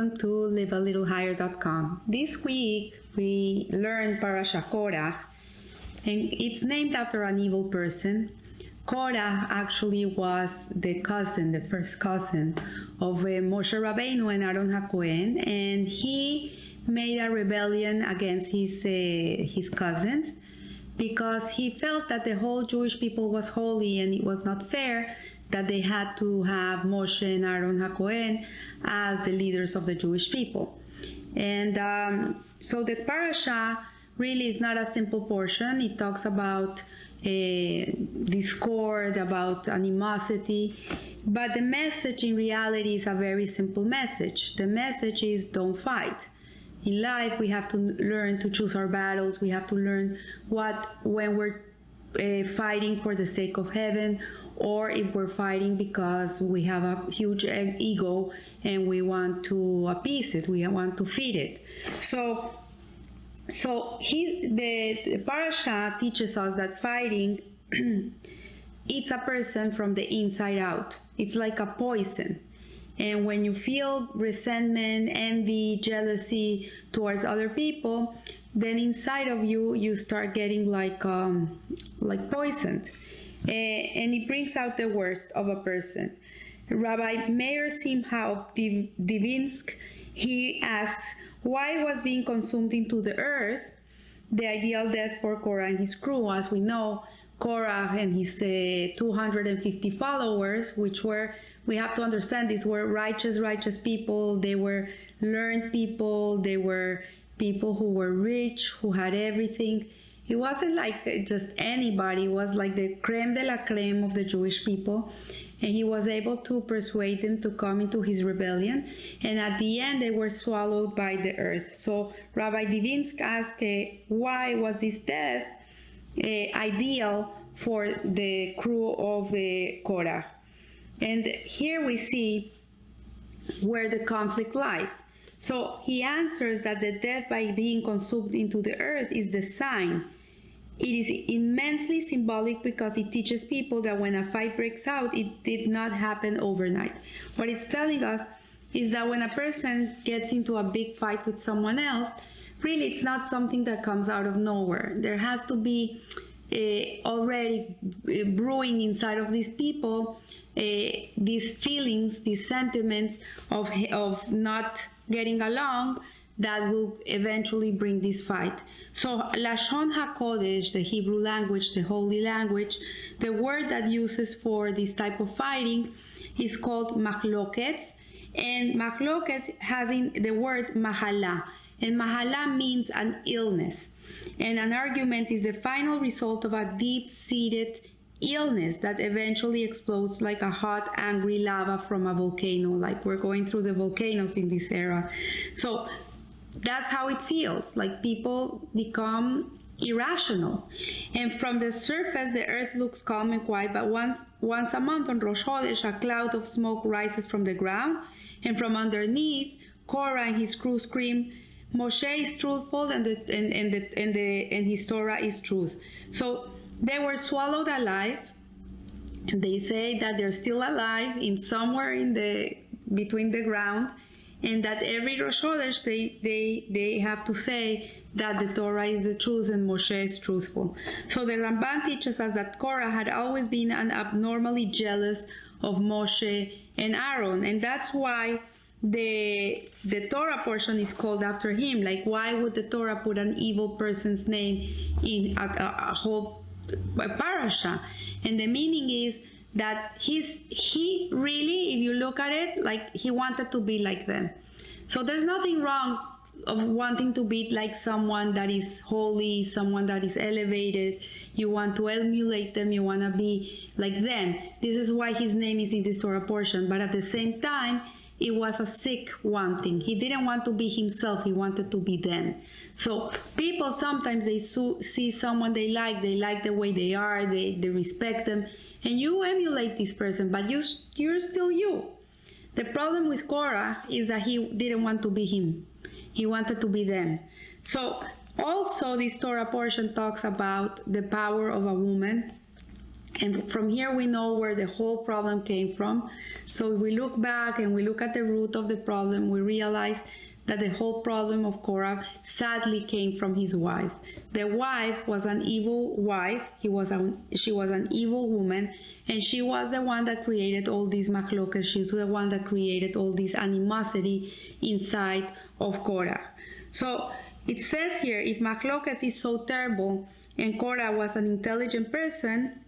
welcome to livealittlehigher.com. This week we learned Parasha Korach, and it's named after an evil person. Korach actually was the first cousin of Moshe Rabbeinu and Aaron HaKohen, and he made a rebellion against his cousins because he felt that the whole Jewish people was holy and it was not fair that they had to have Moshe and Aaron HaKohen as the leaders of the Jewish people. And so the parasha really is not a simple portion. It talks about discord, about animosity, but the message in reality is a very simple message. The message is don't fight. In life, we have to learn to choose our battles. We have to learn when we're fighting for the sake of heaven, or if we're fighting because we have a huge ego and we want to appease it, we want to feed it. So the parasha teaches us that fighting eats a person from the inside out. It's like a poison. And when you feel resentment, envy, jealousy towards other people, then inside of you, you start getting like poisoned. And it brings out the worst of a person. Rabbi Meir Simcha of Divinsk, he asks, why was being consumed into the earth the ideal death for Korah and his crew? As we know, Korah and his 250 followers, we have to understand, these were righteous people. They were learned people. They were people who were rich, who had everything. It wasn't like just anybody. It was like the creme de la creme of the Jewish people. And he was able to persuade them to come into his rebellion. And at the end, they were swallowed by the earth. So Rabbi Divinsk asked, why was this death ideal for the crew of Korah? And here we see where the conflict lies. So he answers that the death by being consumed into the earth is the sign. It is immensely symbolic because it teaches people that when a fight breaks out, it did not happen overnight. What it's telling us is that when a person gets into a big fight with someone else, really it's not something that comes out of nowhere. There has to be already brewing inside of these people these feelings, these sentiments of not getting along that will eventually bring this fight. So Lashon HaKodesh, the Hebrew language, the holy language, the word that uses for this type of fighting is called machlokes, and machlokes has in the word mahala, and mahala means an illness, and an argument is the final result of a deep-seated illness that eventually explodes like a hot, angry lava from a volcano, like we're going through the volcanoes in this era. So that's how it feels, like people become irrational. And from the surface, the earth looks calm and quiet, but once a month on Rosh Chodesh, a cloud of smoke rises from the ground, and from underneath, Korah and his crew scream, Moshe is truthful and his Torah is truth. So they were swallowed alive. They say that they're still alive in somewhere between the ground, and that every Rosh Chodesh they have to say that the Torah is the truth and Moshe is truthful. So the Ramban teaches us that Korah had always been abnormally jealous of Moshe and Aaron, and that's why the Torah portion is called after him. Like, why would the Torah put an evil person's name in a whole parasha? And the meaning is that he really, if you look at it, like he wanted to be like them. So there's nothing wrong of wanting to be like someone that is holy, someone that is elevated. You want to emulate them, you want to be like them. This is why his name is in this Torah portion. But at the same time, it was a sick wanting. He didn't want to be himself, he wanted to be them. So people sometimes they see someone they like the way they are, they respect them, and you emulate this person, but you're still you. The problem with Korah is that he didn't want to be him. He wanted to be them. So also this Torah portion talks about the power of a woman And from here we know where the whole problem came from. So if we look back and we look at the root of the problem, we realize that the whole problem of Korach sadly came from his wife. The wife was an evil wife. She was an evil woman, and she was the one that created all these machlokas. She's the one that created all this animosity inside of Korach. So it says here, if machlokas is so terrible and Korach was an intelligent person,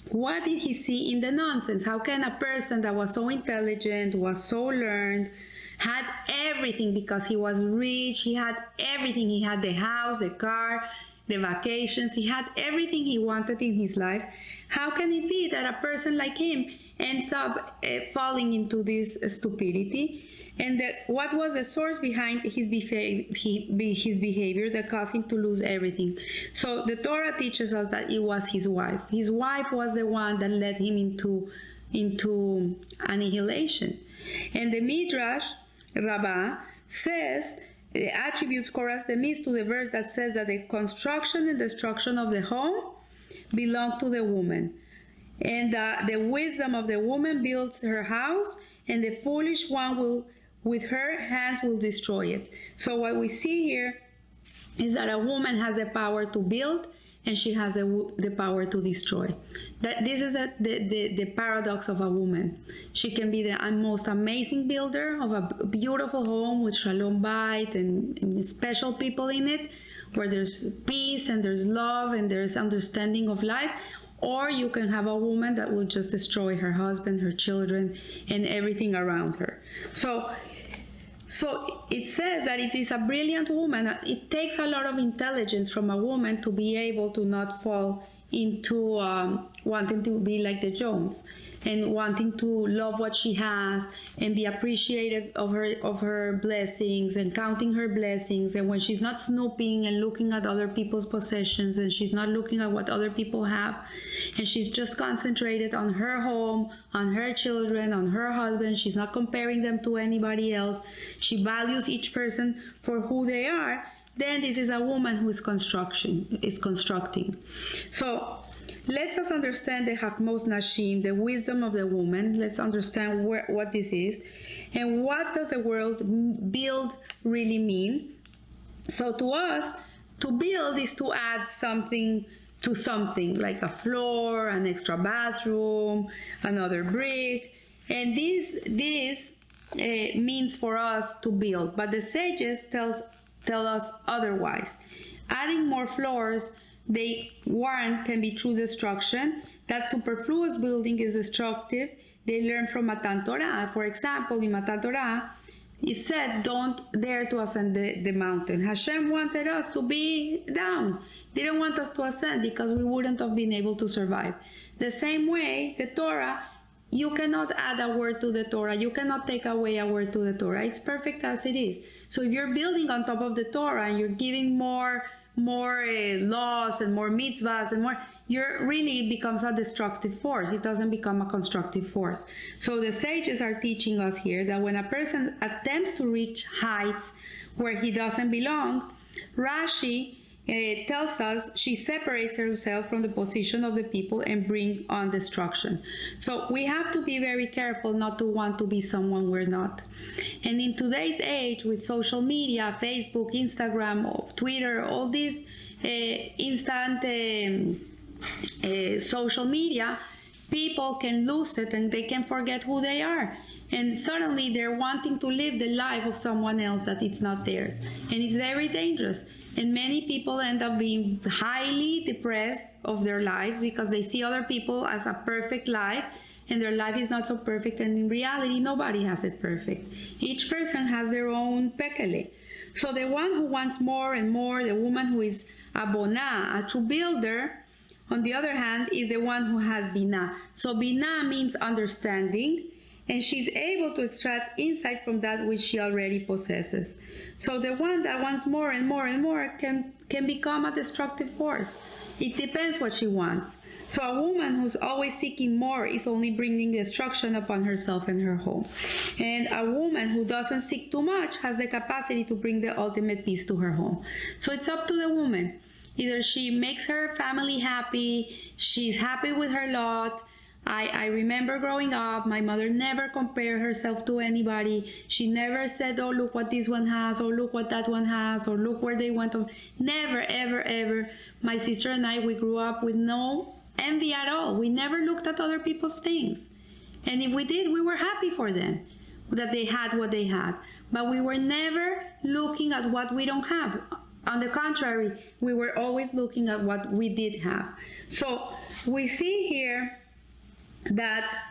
what did he see in the nonsense? How can a person that was so intelligent, was so learned, had everything because he was rich, he had everything, he had the house, the car, the vacations, he had everything he wanted in his life. How can it be that a person like him ends up falling into this stupidity? And what was the source behind his behavior that caused him to lose everything? So the Torah teaches us that it was his wife. His wife was the one that led him into annihilation. And the Midrash Rabbah says, attributes Korach the myth to the verse that says that the construction and destruction of the home belong to the woman. And the wisdom of the woman builds her house, and the foolish one will, with her hands, will destroy it. So what we see here is that a woman has the power to build, and she has the power to destroy. That this is the paradox of a woman. She can be the most amazing builder of a beautiful home with shalom bayit and special people in it, where there's peace and there's love and there's understanding of life. Or you can have a woman that will just destroy her husband, her children, and everything around her. So it says that it is a brilliant woman. It takes a lot of intelligence from a woman to be able to not fall into wanting to be like the Jones and wanting to love what she has and be appreciative of her blessings and counting her blessings. And when she's not snooping and looking at other people's possessions, and she's not looking at what other people have, and she's just concentrated on her home, on her children, on her husband, she's not comparing them to anybody else, she values each person for who they are, then this is a woman who is constructing. So let us understand the Hakmos Nashim, the wisdom of the woman. Let's understand what this is, and what does the word build really mean. So to us, to build is to add something to something, like a floor, an extra bathroom, another brick, and this means for us to build. But the sages tell us otherwise. Adding more floors, they warn, can be true destruction. That superfluous building is destructive. They learn from Matan Torah. For example, in Matan Torah, it said, don't dare to ascend the mountain. Hashem wanted us to be down. They didn't want us to ascend because we wouldn't have been able to survive. The same way, the Torah, you cannot add a word to the Torah. You cannot take away a word to the Torah. It's perfect as it is. So if you're building on top of the Torah and you're giving more laws and more mitzvahs and more, really becomes a destructive force. It doesn't become a constructive force. So the sages are teaching us here that when a person attempts to reach heights where he doesn't belong, Rashi tells us she separates herself from the position of the people and bring on destruction. So we have to be very careful not to want to be someone we're not. And in today's age, with social media, Facebook, Instagram, Twitter, all these instant social media, people can lose it and they can forget who they are. And suddenly they're wanting to live the life of someone else that it's not theirs. And it's very dangerous. And many people end up being highly depressed of their lives because they see other people as a perfect life, and their life is not so perfect. And in reality, nobody has it perfect. Each person has their own pekele. So the one who wants more and more, the woman who is a bona, a true builder, on the other hand, is the one who has bina. So bina means understanding, and she's able to extract insight from that which she already possesses. So the one that wants more and more and more can become a destructive force. It depends what she wants. So a woman who's always seeking more is only bringing destruction upon herself and her home. And a woman who doesn't seek too much has the capacity to bring the ultimate peace to her home. So it's up to the woman. Either she makes her family happy, she's happy with her lot. I remember growing up, my mother never compared herself to anybody. She never said, oh, look what this one has, or look what that one has, or look where they went. Never, ever, ever. My sister and I, we grew up with no envy at all. We never looked at other people's things. And if we did, we were happy for them, that they had what they had. But we were never looking at what we don't have. On the contrary, we were always looking at what we did have. So we see here that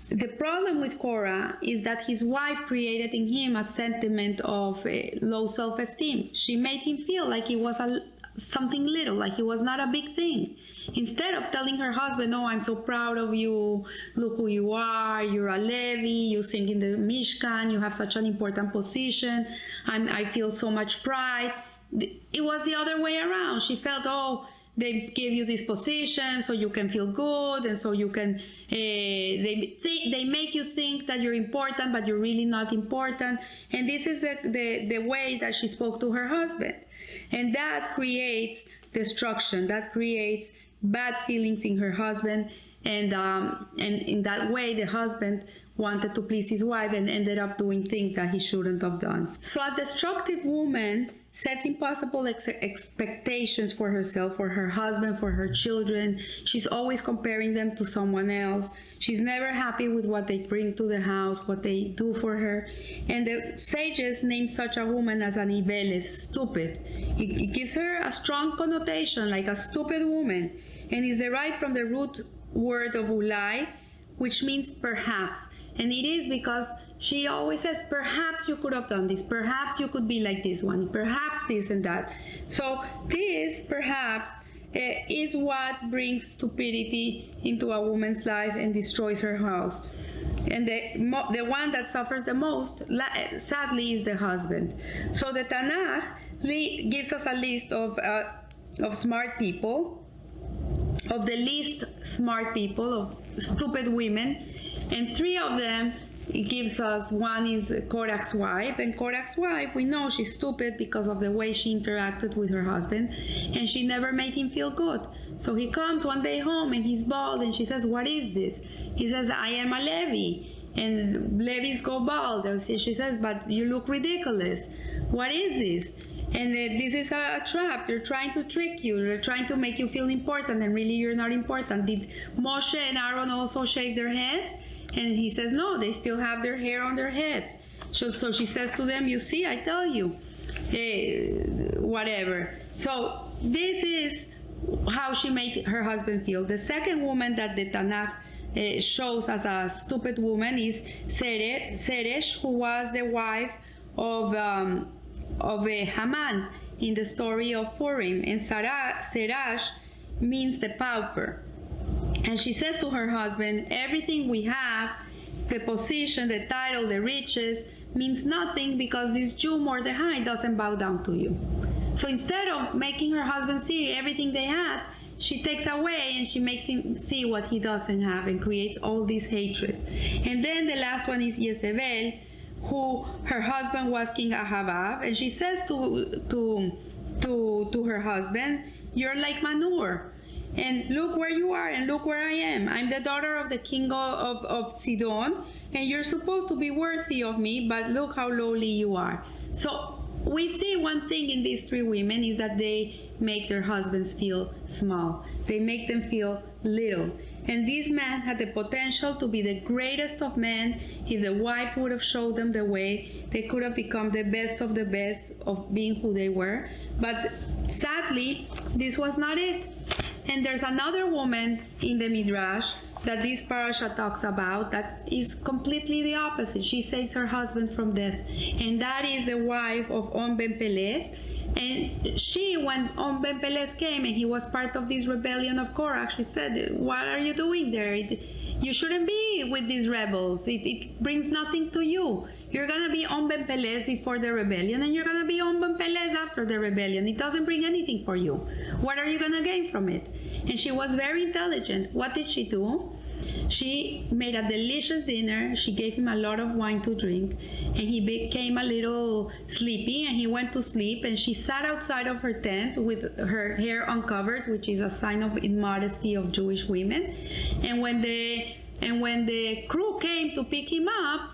the problem with Korach is that his wife created in him a sentiment of low self-esteem. She made him feel like he was something little, like he was not a big thing. Instead of telling her husband, oh, I'm so proud of you, look who you are, you're a Levi, you sing in the Mishkan, you have such an important position, I feel so much pride. It was the other way around. She felt, oh, they gave you this position so you can feel good, and so you can, they make you think that you're important, but you're really not important. And this is the way that she spoke to her husband. And that creates destruction, that creates bad feelings in her husband. And in that way, the husband wanted to please his wife and ended up doing things that he shouldn't have done. So a destructive woman sets impossible expectations for herself, for her husband, for her children. She's always comparing them to someone else. She's never happy with what they bring to the house, what they do for her. And the sages name such a woman as an ibeles, stupid. It gives her a strong connotation, like a stupid woman, and is derived from the root word of ulai, which means perhaps. And it is because she always says, perhaps you could have done this, perhaps you could be like this one, perhaps this and that. So this perhaps is what brings stupidity into a woman's life and destroys her house. And the one that suffers the most, sadly, is the husband. So the Tanakh gives us a list of smart people, of the least smart people, of stupid women, and three of them, it gives us, one is Korach's wife, and Korach's wife, we know she's stupid because of the way she interacted with her husband, and she never made him feel good. So he comes one day home and he's bald, and she says, what is this? He says, I am a Levi, and Levis go bald. And she says, but you look ridiculous. What is this? And this is a trap. They're trying to trick you. They're trying to make you feel important, and really you're not important. Did Moshe and Aaron also shave their heads? And he says, no, they still have their hair on their heads. So she says to them, you see, I tell you, whatever. So this is how she made her husband feel. The second woman that the Tanakh shows as a stupid woman is Zeresh, who was the wife of Haman in the story of Purim. And Serash means the pauper. And she says to her husband, everything we have, the position, the title, the riches, means nothing because this Jew Mordechai doesn't bow down to you. So instead of making her husband see everything they had, she takes away and she makes him see what he doesn't have and creates all this hatred. And then the last one is Jezebel, who her husband was King Ahavav, and she says to her husband, you're like manure. And look where you are, and look where I am. I'm the daughter of the king of Sidon, and you're supposed to be worthy of me, but look how lowly you are. So we see one thing in these three women is that they make their husbands feel small. They make them feel little. And this man had the potential to be the greatest of men. If the wives would have showed them the way, they could have become the best of the best of being who they were. But sadly, this was not it. And there's another woman in the Midrash that this parasha talks about that is completely the opposite. She saves her husband from death. And that is the wife of On Ben Peles. And she, when On Ben Peles came and he was part of this rebellion of Korach, she said, what are you doing there? You shouldn't be with these rebels. It brings nothing to you. You're going to be On Ben Peles before the rebellion, and you're going to be On Ben Peles after the rebellion. It doesn't bring anything for you. What are you going to gain from it? And she was very intelligent. What did she do? She made a delicious dinner. She gave him a lot of wine to drink, and he became a little sleepy, and he went to sleep, and she sat outside of her tent with her hair uncovered, which is a sign of immodesty of Jewish women. And when the crew came to pick him up,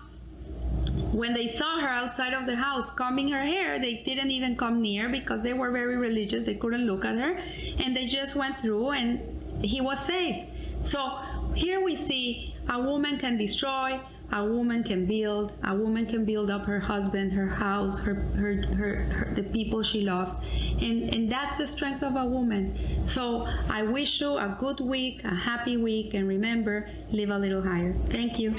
when they saw her outside of the house combing her hair, they didn't even come near because they were very religious. They couldn't look at her, and they just went through, and he was saved. So here we see a woman can destroy, a woman can build, a woman can build up her husband, her house, the people she loves, and that's the strength of a woman. So I wish you a good week, a happy week, and remember, live a little higher. Thank you.